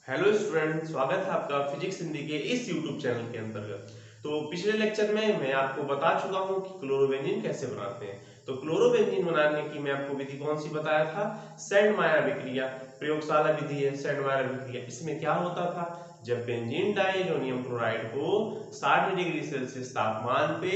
Hello student, स्वागत है आपका फिजिक्स हिंदी के इस यूट्यूब चैनल के अंतर्गत। तो पिछले लेक्चर में मैं आपको बता चुका हूं कि क्लोरोबेंजीन कैसे बनाते हैं। तो क्लोरोबेंजीन बनाने की मैं आपको विधि कौन सी बताया था? सेंडमायर विक्रिया, प्रयोगशाला विधि है सेंडमायर विक्रिया। इसमें क्या होता था, जब बेंजीन डाइअमोनियम क्लोराइड को 60 डिग्री सेल्सियस तापमान पे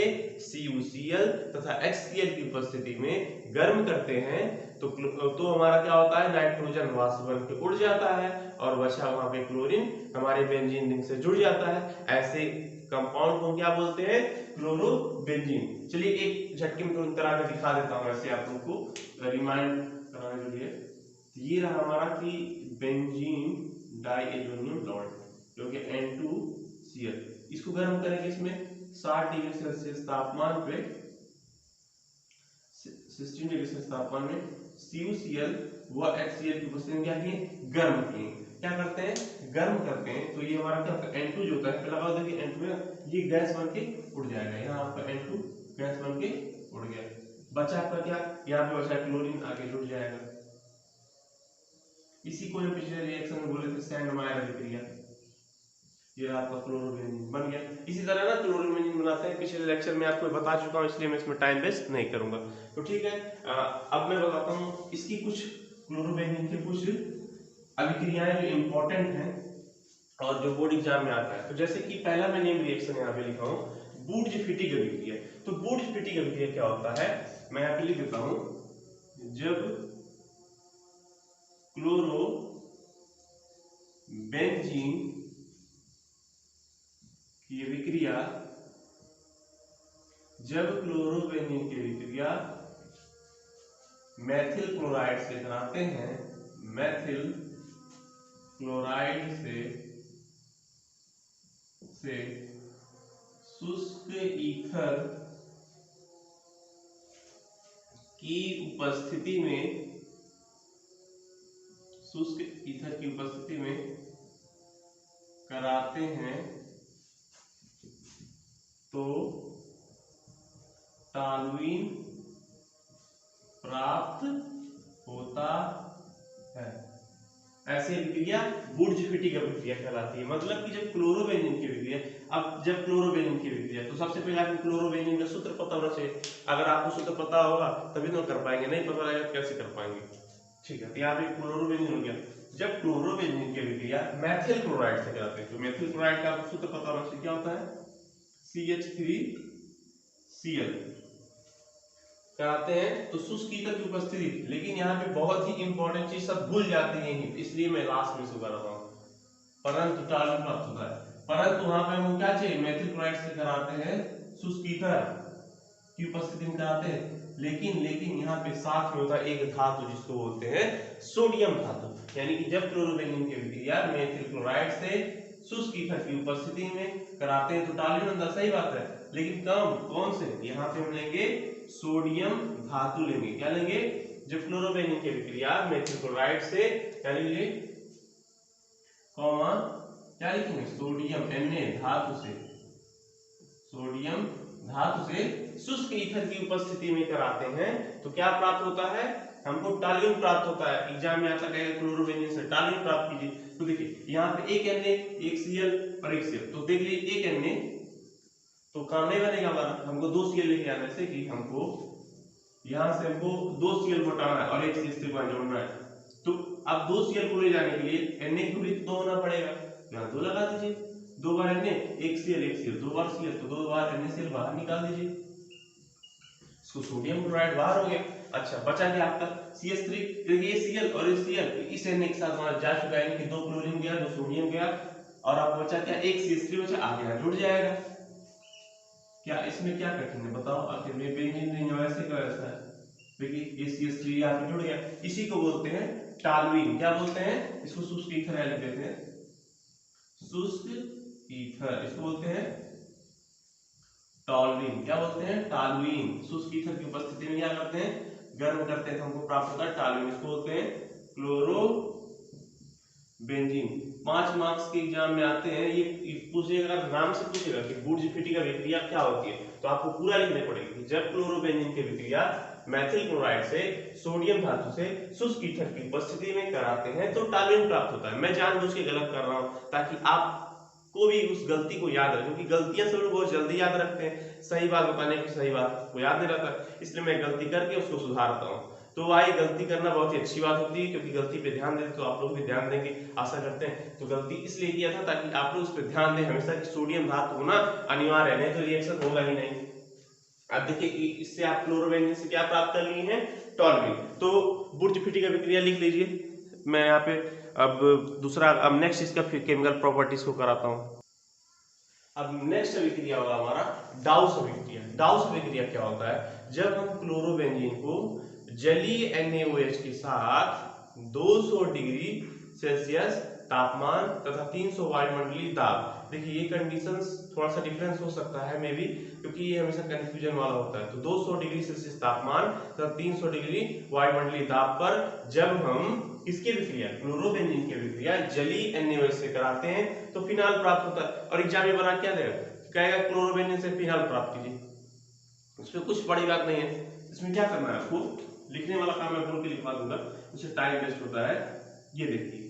CuCl तथा HCl की उपस्थिति में गर्म करते हैं तो हमारा क्या होता है, नाइट्रोजन वाष्प बन के उड़ जाता है और बचा वहां पे क्लोरीन हमारे बेंजीन रिंग से जुड़ जाता है। ऐसे कंपाउंड को क्या बोलते हैं? क्लोरोबेंजीन। चलिए एक झटके में तुरंत करा के दिखा देता हूं, ऐसे आप लोग को रिमाइंड कराने के लिए। ये रहा हमारा कि बेंजीन डाइएजोनियम क्लोराइड जो कि N2Cl, इसको गर्म करेंगे इसमें 60 डिग्री सेल्सियस तापमान पे, 16 डिग्री सेल्सियस तापमान में CuCl व HCl की उपस्थिति में क्या किए? गर्म किए। क्या करते हैं? गर्म करते हैं। तो ये हमारा क्या होता है, N2 जो होता है, पहला बात देखिए N2 में ये गैस बन के उड़ जाएगा। यहाँ आपका N2 गैस बन के उड़ गया, बचा आपका क्या? यहाँ पे बचा क्लोरीन, आगे जुड़ जाएगा। इसी को हम पिछले रिएक्शन में बोले थे सेंडमायर विक्रिया। ये आपका क्लोरोबेंजीन बन गया। इसी तरह ना क्लोरोबेंजीन बनाते हैं, पिछले लेक्चर में आपको बता चुका हूं, इसलिए मैं इसमें टाइम वेस्ट नहीं करूंगा। तो ठीक है, अब मैं बताता हूं इसकी कुछ क्लोरोबेंजीन के कुछ अभिक्रियाएं जो इंपॉर्टेंट हैं और जो बोर्ड एग्जाम में आता है। तो जैसे कि पहला मैं नेम रिएक्शन यहाँ पे लिखा हूँ, बूर्ज-फिटिक अभिक्रिया। तो बूर्ज-फिटिक अभिक्रिया क्या होता है, मैं यहाँ पे लिख देता हूँ। जब क्लोरोबेंजीन की विक्रिया, जब क्लोरोबेंजीन की विक्रिया मैथिल क्लोराइड से कराते हैं, मैथिल क्लोराइड से शुष्क ईथर की उपस्थिति में, शुष्क ईथर की उपस्थिति में कराते हैं तो टॉलुइन प्राप्त होता है। ऐसे विक्रिया बूर्ज-फिटिक अभिक्रिया कहलाती है। मतलब कि जब क्लोरोबेंजीन की विक्रिया, अब जब क्लोरोबेंजीन की विक्रिया, तो सबसे पहले आपको क्लोरोबेंजीन का सूत्र पता होना चाहिए। अगर आपको सूत्र पता होगा तभी तो कर पाएंगे, नहीं पता रहेगा कैसे कर पाएंगे। ठीक है, तो यहाँ पे क्लोरोबेंजीन हो गया। जब क्लोरोबेंजीन की विक्रिया मैथिल क्लोराइड से कराते हैं, तो मैथिल क्लोराइड का आपको सूत्र पता होना चाहिए, क्या होता है? CH3Cl कराते हैं तो शुष्क ईथर की उपस्थिति। लेकिन यहाँ पे बहुत ही इंपॉर्टेंट चीज सब भूल जाते हैं, इसलिए मैं लास्ट में इसको कर रहा हूँ। परंतु टॉलुइन प्राप्त होता है, परंतु वहां पे हम क्या चाहिए? मैथिल क्लोराइड से कराते हैं, शुष्क ईथर की उपस्थिति में कराते हैं। लेकिन यहाँ पे साथ में होता है एक धातु जिसको बोलते हैं सोडियम धातु। यानी कि जब क्लोरोबेंजीन की विक्रिया मैथिल क्लोराइड से शुष्क ईथर की उपस्थिति में कराते हैं तो टॉलुइन अंदर, सही बात है, लेकिन कौन से? यहाँ पे हम लेंगे सोडियम धातु लेंगे। क्या लेंगे? जब क्लोरोबेंजीन की विक्रिया मैथिल क्लोराइड से, क्या लेंगे? कॉमा, क्या लिखेंगे? सोडियम Na धातु से, सोडियम धातु से शुष्क ईथर की उपस्थिति में कराते हैं तो क्या प्राप्त होता है? हमको टॉलुइन प्राप्त होता है। एग्जाम में आता है क्लोरोबेंजीन से टॉलुइन प्राप्त कीजिए। तो देखिए यहाँ पे एक Na, एक Cl और एक Cl, तो देख लीजिए एक Na तो काम नहीं बनेगा हमारा, हमको 2 Cl लेके आना है। जैसे कि हमको यहाँ से हमको 2 Cl को हटाना है और एक CH3 को जोड़ना है। तो अब 2 Cl को ले जाने के लिए Na की दूरी 2 होना पड़ेगा, यहाँ 2 लगा दीजिए। 2 बार Na, एक Cl, 2 बार Cl, तो 2 बार NaCl बाहर निकाल दीजिए। इसको सोडियम क्लोराइड बाहर हो गया। अच्छा, बचा क्या आपका? CH3। देखिए ये Cl और ये Cl इस Na के साथ वहां जा चुका है, यानी कि 2 क्लोरीन गया, 2 सोडियम गया और आपको बचा क्या? एक CH3 बचा, आगे यहाँ जुड़ जाएगा। क्या इसमें क्या कठिन है बताओ? आखिर में बेंजीन रिंग वैसे का वैसा है। देखिए ये CH3 यहाँ पे जुड़ गया, इसी को बोलते हैं टॉलुइन। क्या बोलते हैं? इसको शुष्क ईथर लिख देते हैं, शुष्क ईथर, इसको बोलते हैं टॉलुइन। क्या बोलते हैं? टॉलुइन। शुष्क ईथर की उपस्थिति में क्या करते हैं? गर्म करते हैं तो हमको प्राप्त होता है टॉलुइन। इसको बोलते हैं क्लोरोबेंजीन। 5 मार्क्स के एग्जाम में आते हैं, ये पूछेगा, नाम से पूछेगा कि बूर्ज-फिटिक अभिक्रिया क्या होती है, तो आपको पूरा लिखने पड़ेगी। जब क्लोरोबेंजीन की विक्रिया मैथिल क्लोराइड से सोडियम धातु से शुष्क ईथर की उपस्थिति में कराते हैं तो टॉल्यूएन प्राप्त होता है। मैं जानबूझ के गलत कर रहा हूँ ताकि आप को भी उस गलती को याद रहे, क्योंकि गलतियां सब लोग बहुत जल्दी याद रखते हैं, सही बात बताने की सही बात को याद नहीं रहता, इसलिए मैं गलती करके उसको सुधारता हूँ। तो भाई गलती करना बहुत ही अच्छी बात होती है, क्योंकि गलती पे ध्यान दें तो आप लोग भी ध्यान देंगे आशा करते हैं। तो गलती इसलिए किया था ताकि आप लोग उस पर ध्यान दें हमेशा कि सोडियम धातु होना अनिवार्य है, नहीं तो रिएक्शन होगा ही नहीं। अब देखिए इससे आप क्लोरोबेंजीन से क्या प्राप्त कर लिए हैं, टॉल्यूएन। तो बुर्ज-फिटी का विक्रिया लिख लीजिए। मैं यहाँ पे अब दूसरा अब नेक्स्ट इसका केमिकल प्रॉपर्टीज को कराता हूँ। अब नेक्स्ट अभिक्रिया होगा हमारा डाउस अभिक्रिया। डाउस अभिक्रिया क्या होता है, जब हम क्लोरोबेंजीन को जलीय NaOH के साथ 200 डिग्री सेल्सियस तापमान तथा 300 वायुमंडलीय दाब, देखिए ये कंडीशंस थोड़ा सा डिफरेंस हो सकता है मे भी, क्योंकि ये हमेशा कंफ्यूजन वाला होता है। तो 200 डिग्री सेल्सियस तापमान तथा 300 डिग्री वायुमंडलीय दाब पर जब हम किसके विक्रिया, क्लोरोबेंजीन के विक्रिया जलीय NaOH से कराते हैं तो फिनॉल प्राप्त होता है। और एग्जाम में बना क्या देगा, कहेगा क्लोरोबेंजीन से फिनॉल प्राप्त कीजिए, इसमें कुछ बड़ी बात नहीं है। इसमें क्या करना है, आपको लिखने वाला काम मैं बोल के लिखवा दूंगा, उससे टाइम वेस्ट होता है। ये देखिए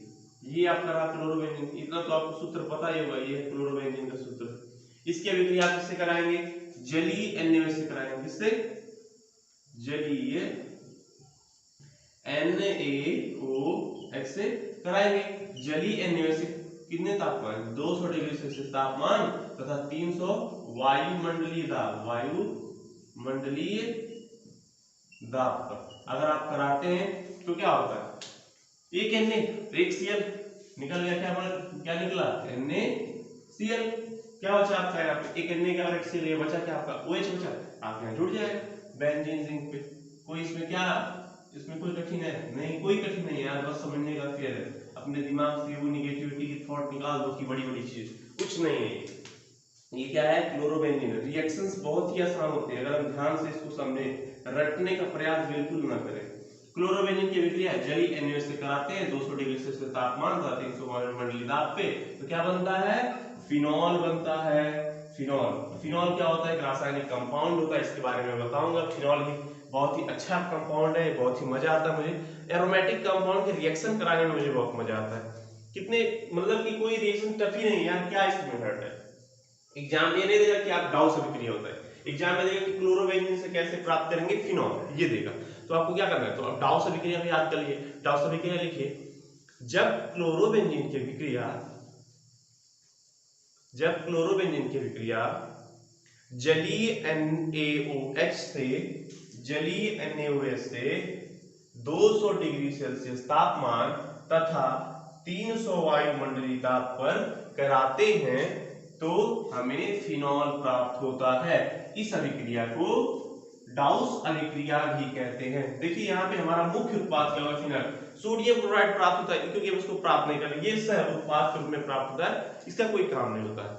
ये आपका रहा क्लोरोबेंजीन, इतना तो आपको सूत्र पता ही होगा, ये क्लोरोबेंजीन का सूत्र। इसके विक्रिया आप किससे कराएंगे, जलीय NaOH से कराएंगे। किससे, जलीय NaOH से कराएंगे। जलीय NaOH से कितने तापमान, 200 डिग्री सेल्सियस तापमान तथा 300 वायुमंडलीय दाब, वायुमंडलीय दाब पर अगर आप कराते हैं तो क्या होता है, एक Na एक Cl निकल गया, क्या निकला, NaCl। क्या बचा आपका यहाँ पे, एक Na का और एक Cl, ये बचा क्या आपका OH बचा, आप यहाँ जुड़ जाएगा बेंजीन जिंक पे। कोई इसमें क्या, इसमें कोई कठिन है नहीं, कोई कठिन नहीं यार, बस समझने का फेर है। अपने दिमाग से वो निगेटिविटी की थॉट निकाल दो कि बड़ी बड़ी चीज, कुछ नहीं है। ये क्या है, क्लोरोबेंजीन। रिएक्शंस बहुत ही आसान होते हैं अगर हम ध्यान से इसको समझे, रटने का प्रयास बिल्कुल ना करें। क्लोरोबेंजीन की विक्रिया जलीय NaOH से कराते हैं 200 डिग्री सेल्सियस तापमान तथा 300 वायुमंडलीय दाब पे, तो क्या बनता है, फिनॉल बनता है। फिनॉल, फिनॉल क्या होता है, एक रासायनिक कंपाउंड होता है, इसके बारे में बताऊंगा। फिनॉल ही बहुत ही अच्छा कंपाउंड है, बहुत ही मजा आता है मुझे। एरोमेटिक कंपाउंड के रिएक्शन कराने में मुझे बहुत मजा आता है। कितने मतलब कि कोई रिएक्शन टफ ही नहीं यार, क्या इसमें हर्ट है। एग्जाम ये नहीं देगा कि आप डाउस अभिक्रिया होता है, एग्जाम में देगा कि क्लोरोबेंजीन से कैसे प्राप्त करेंगे फिनॉल, ये देगा। तो आपको क्या करना है, तो अब डाउस अभिक्रिया भी याद कर लिए। डाउस अभिक्रिया लिखिए, जब क्लोरोबेंजीन की विक्रिया जलीय NaOH से 200 डिग्री सेल्सियस तापमान तथा 300 वायुमंडलीय दाब पर कराते हैं तो हमें फिनॉल प्राप्त होता है। इस अभिक्रिया को डाउस अभिक्रिया भी कहते हैं। देखिए यहाँ पे हमारा मुख्य उत्पाद क्या होगा, फिनॉल। सोडियम क्लोराइड प्राप्त होता है क्योंकि हम इसको प्राप्त नहीं करते, ये सह उत्पाद के रूप में प्राप्त होता है, इसका कोई काम नहीं होता है,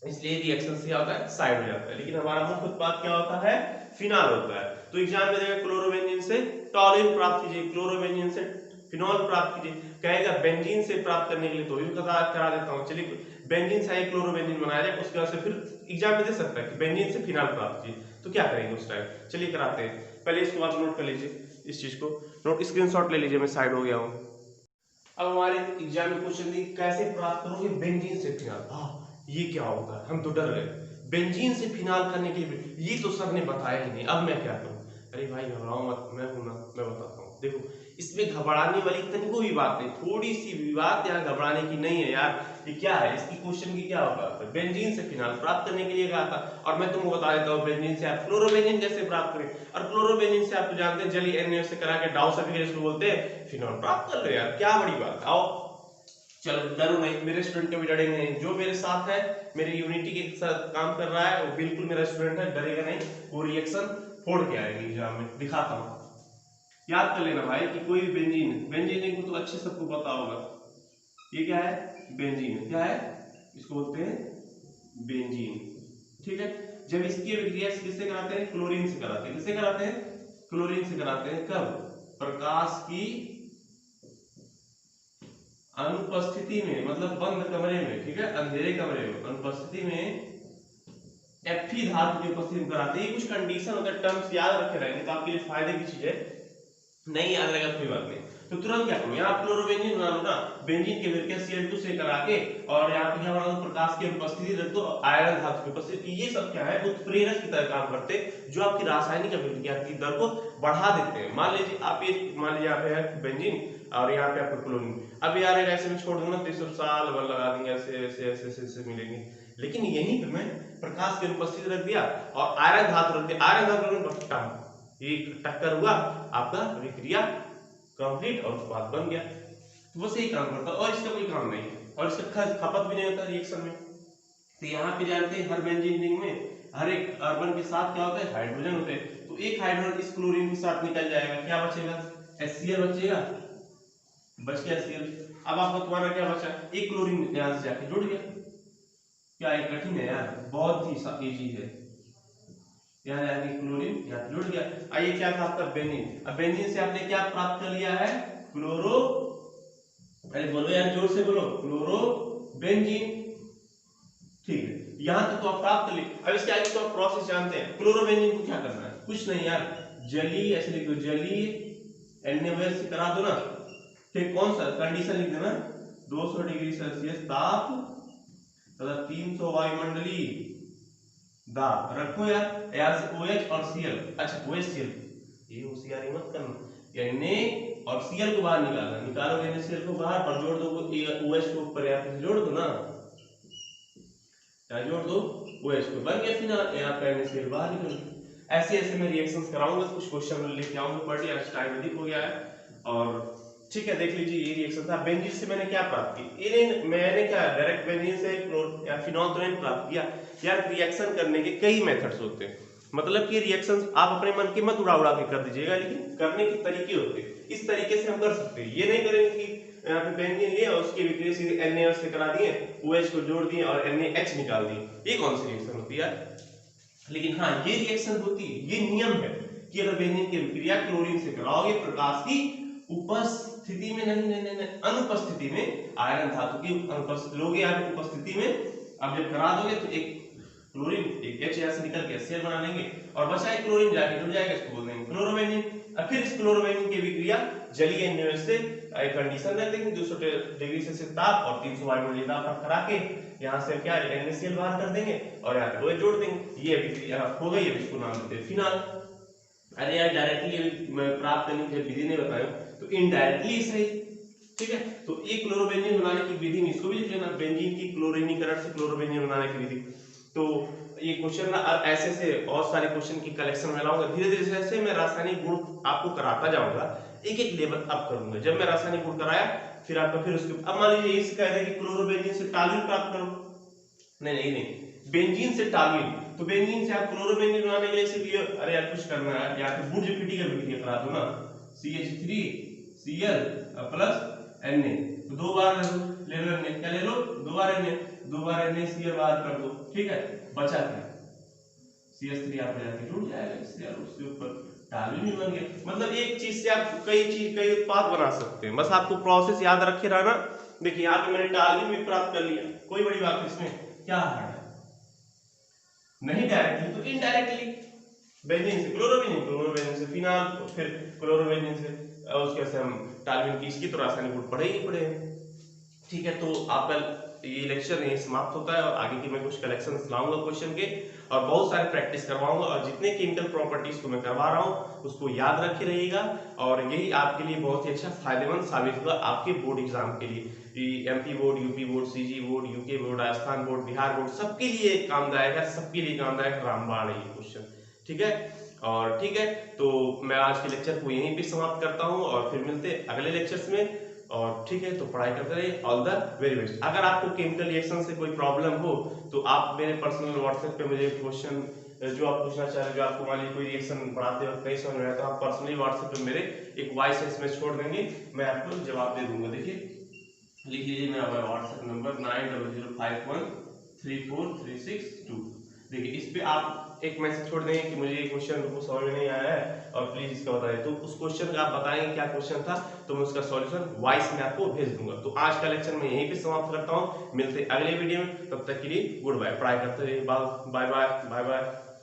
इसलिए रिएक्शन से क्या होता है, साइड हो जाता है। लेकिन हमारा मुख्य उत्पाद क्या होता है, फिनॉल होता है। तो एग्जाम में देगा क्लोरोबेंजीन से टॉल्यूएन प्राप्त कीजिए, क्लोरोबेंजीन से फिनॉल प्राप्त कीजिए, कहेगा बेंजीन से प्राप्त करने के लिए तो भी करा देता हूँ। चलिए बेंजीन से ही क्लोरोबेंजीन बनाया जाए, उसके बाद से फिर एग्जाम में दे सकता है कि बेंजीन से फिनॉल प्राप्त कीजिए, तो क्या करेंगे उस टाइम, चलिए कराते हैं। पहले इसको आप नोट कर लीजिए, इस चीज को नोट स्क्रीनशॉट ले लीजिए, मैं साइड हो गया हूँ। अब हमारे एग्जाम में क्वेश्चन दी कैसे प्राप्त करोगे बेंजीन से फिनॉल, ये क्या होता है, हम तो डर गए। बेंजीन से फिनॉल करने के लिए ये तो सर ने बताया ही नहीं, अब मैं क्या करूं। अरे भाई घबराओ मत, मैं हूं ना, मैं बताता हूं। देखो इसमें घबराने वाली इतनी कोई बात नहीं, थोड़ी सी भी बात यहाँ घबराने की नहीं है यार। ये क्या है, इसकी क्वेश्चन की क्या होगा, बेंजीन से फिनॉल प्राप्त करने के लिए कहा था, और मैं तुमको बता देता हूँ बेंजीन से आप क्लोरोबेंजीन कैसे प्राप्त करें। और क्लोरोबेंजीन से आप तो जानते हैं जलीय NaOH से करा के डाउस अभिक्रिया इसको बोलते हैं, फिनॉल प्राप्त कर रहे यार, क्या बड़ी बात। आओ चलो डरो नहीं, मेरे स्टूडेंट कभी डरेंगे नहीं, जो मेरे साथ है, मेरे यूनिटी के साथ काम कर रहा है, वो बिल्कुल मेरा स्टूडेंट है, डरेगा नहीं, वो रिएक्शन फोड़ के आएगी एग्जाम में, दिखाता हूँ। याद कर लेना भाई कि कोई भी बेंजीन को तो अच्छे सबको पता होगा, ये क्या है, बेंजीन, क्या है, इसको बोलते हैं बेंजीन, ठीक है। जब इसकी विक्रिया किससे कराते हैं, क्लोरीन से कराते हैं। किससे कराते हैं, क्लोरीन से कराते हैं। कब, प्रकाश की अनुपस्थिति में, मतलब बंद कमरे में, ठीक है, अंधेरे कमरे में, अनुपस्थिति में Fe धातु की उपस्थिति में कराते हैं। ये कुछ कंडीशन होता है, टर्म्स याद रखे रहेंगे तो आपके लिए फायदे की चीज है, नहीं याद रहेगा कोई बात नहीं। तो तुरंत क्या करो, यहाँ क्लोरोबेंजीन बना लो ना, बेंजीन के विलय Cl2 से करा के, और यहाँ पे क्या बना दो, प्रकाश की उपस्थिति रख दो, आयरन धातु की उपस्थिति। ये सब क्या है, उत्प्रेरक की तरह काम करते हैं, जो आपकी रासायनिक अभिक्रिया की दर को बढ़ा देते हैं। मान लीजिए आप ये, मान लीजिए यहाँ पे है बेंजीन और यहाँ पे आपका क्लोरीन, अब यार ऐसे में छोड़ दूंगा तो इस साल भर लगा देंगे, ऐसे ऐसे ऐसे ऐसे मिलेंगे। लेकिन यहीं पे मैं प्रकाश की उपस्थिति रख दिया और आयरन धातु रख दिया, आयरन धातु में ये टक्कर हुआ, आपका विक्रिया कंप्लीट और उत्पाद बन गया। तो बस यही काम करता है और इसका कोई काम नहीं है, और इसका खपत भी नहीं होता रिएक्शन में। तो यहाँ पे जानते हैं हर बेंजीन रिंग में हर एक कार्बन के साथ क्या होता है, हाइड्रोजन होते हैं। तो एक हाइड्रोजन इस क्लोरीन के साथ निकल जाएगा, क्या बचेगा, HCl बचेगा, बच गया HCl। अब आपका तुम्हारा क्या बचा, एक क्लोरीन यहाँ से जाके जुड़ गया। क्या ये कठिन है यार, बहुत ही इजी है। यहाँ जाके क्लोरीन यहाँ जुड़ गया। आइए क्या था आपका बेंजीन, अब बेंजीन से आपने क्या प्राप्त कर लिया है, क्लोरो, अरे बोलो यार जोर से बोलो, क्लोरो बेंजीन। ठीक है, यहां तक तो आप प्राप्त कर लिए। अब इसके आगे तो आप प्रोसेस जानते हैं। क्लोरोबेंजीन को क्या करना है, कुछ नहीं यार, जलीय, ऐसे लिख दो जलीय NaOH से करा दो ना। फिर कौन सा कंडीशन लिख देना, 200 डिग्री सेल्सियस ताप तथा 300 वायुमंडलीय दाब रखो यार। यहाँ से OH और Cl, अच्छा OHCl, ये होशियारी मत करना, Na और Cl को बाहर निकालना, निकालोगे NaCl को बाहर और जोड़ दो OH को ऊपर, यहाँ पे जोड़ दो ना, जोड़ दो OH को, बन गया फिनाल, यहाँ पे NaCl बाहर निकल। ऐसे ऐसे मैं रिएक्शंस कराऊंगा, कुछ क्वेश्चन लेके आऊंगा, पढ़ लिया, टाइम अधिक हो गया है। और ठीक है, देख लीजिए ये रिएक्शन था। बेंजीन से मैंने क्या प्राप्त की, मैंने क्या डायरेक्ट बेंजीन से फिनॉल तो नहीं प्राप्त किया यार। रिएक्शन करने के कई मेथड्स होते हैं, मतलब कि रिएक्शंस आप अपने मन की मत उड़ा उड़ा के कर दीजिएगा, लेकिन करने के तरीके होते हैं। इस तरीके से हम कर सकते हैं, ये नहीं करेंगे कि यहाँ पे बेंजीन लिया और उसकी विक्रिया सीधे NaOH से करा दिए, OH को जोड़ दिए और NaH निकाल दिए। ये कौन सी रिएक्शन होती है यार, लेकिन हाँ ये रिएक्शन होती है। ये नियम है कि अगर बेंजीन की विक्रिया क्लोरीन से कराओगे प्रकाश की उपस्थिति में, नहीं अनुपस्थिति में, आयरन धातु की अनुपस्थिति लोगे यार उपस्थिति में, अब जब करा दोगे तो एक क्लोरीन एक H यहाँ से निकल के HCl बना लेंगे और बचा एक क्लोरीन जाके जुड़ जाएगा, इसको बोल देंगे क्लोरोबेंजीन। अब फिर इस क्लोरोबेंजीन की विक्रिया जलीय NaOH से एक कंडीशन रख देंगे, 200 डिग्री सेल्सियस ताप और 300 वायुमंडलीय दाब पर करा के यहाँ से क्या NaCl बाहर कर देंगे और यहाँ पे OH जोड़ देंगे। ये विक्रिया हो गई, अब इसको नाम देते हैं फिनाल। अरे यार डायरेक्टली प्राप्त करने की विधि नहीं बताया तो इनडायरेक्टली सही, ठीक है। तो एक क्लोरोबेंजीन बनाने की विधि में इसको भी लिख लेना, बेंजीन की क्लोरीनीकरण से क्लोरोबेंजीन बनाने की विधि। तो ये क्वेश्चन ना अब ऐसे से और सारे क्वेश्चन की कलेक्शन में लाऊंगा, धीरे धीरे जैसे मैं रासायनिक गुण आपको कराता जाऊंगा, एक एक लेवल अप करूंगा। जब मैं रासायनिक गुण कराया फिर आपका फिर उसके, अब मान लीजिए इसे कह रहे कि क्लोरोबेंजीन से टॉल्यूइन प्राप्त करो, नहीं बेंजीन से टॉल्यूइन, तो बेंजीन से आप क्लोरोबेंजीन बनाने के लिए सिर्फ अरे यार कुछ करना है, या फिर बुर्ज फिटी का विक्रिया करा दो ना, CH3Cl प्लस Na, तो दो बार ले लो Na, क्या ले लो, दो बार NaCl बाहर कर दो, ठीक है। बचा क्या, CH3 आप जाके जुड़ जाएगा इससे और उसके ऊपर टॉल्यूइन बन गया। मतलब एक चीज से आप कई उत्पाद बना सकते हैं, बस आपको प्रोसेस याद रखे रहना। देखिए यहाँ पे मैंने टॉल्यूइन भी प्राप्त कर लिया, कोई बड़ी बात इसमें क्या है, नहीं डायरेक्टली तो इनडायरेक्टली, बेंजीन से क्लोरोबेंजीन, क्लोरोबेंजीन से फिनाल, फिर क्लोरोबेंजीन से उसके से हम टॉल्यूइन की, इसकी तो रासायनिक गुण पढ़े ही पढ़े हैं, ठीक है। तो आपका ये लेक्चर यहीं समाप्त होता है और आगे की मैं कुछ कलेक्शंस लाऊंगा क्वेश्चन के और बहुत सारे प्रैक्टिस करवाऊंगा, और जितने केमिकल प्रॉपर्टीज को मैं करवा रहा हूँ उसको याद रखे रहिएगा, और यही आपके लिए बहुत ही अच्छा फायदेमंद साबित होगा आपके बोर्ड एग्जाम के लिए। MP board, UP board, CG board, UK board, Rajasthan board, Bihar board, सबके लिए कामदायक है, सबके लिए कामदायक रामबाण है ये क्वेश्चन, ठीक है। और ठीक है, तो मैं आज के लेक्चर को यहीं पे समाप्त करता हूँ और फिर मिलते हैं अगले लेक्चर्स में, और ठीक है। तो पढ़ाई करते रहिए, ऑल द वेरी बेस्ट। अगर आपको केमिकल रिएक्शन से कोई प्रॉब्लम हो तो आप मेरे पर्सनल व्हाट्सएप पे मुझे क्वेश्चन जो आप पूछना चाह रहे हैं, जो आपको मान लीजिए कोई रिएक्शन पढ़ाते वक्त नहीं समझ में आया तो आप पर्सनली व्हाट्सएप पे मेरे एक वॉइस एसएमएस छोड़ देंगे, मैं आपको जवाब दे दूंगा। देखिए लिख लीजिए मेरा व्हाट्सएप नंबर 9005134362। देखिए इस पे आप एक मैसेज छोड़ देंगे कि मुझे ये क्वेश्चन को समझ में नहीं आया है और प्लीज इसका बताइए, तो उस क्वेश्चन का आप बताएंगे क्या क्वेश्चन था, तो मैं उसका सॉल्यूशन वॉइस में आपको भेज दूंगा। तो आज का लेक्चर मैं यहीं पे समाप्त करता हूँ, मिलते अगले वीडियो में, तब तक के लिए गुड बाय, पढ़ाई करते रहिए, बाय बाय बाय बाय।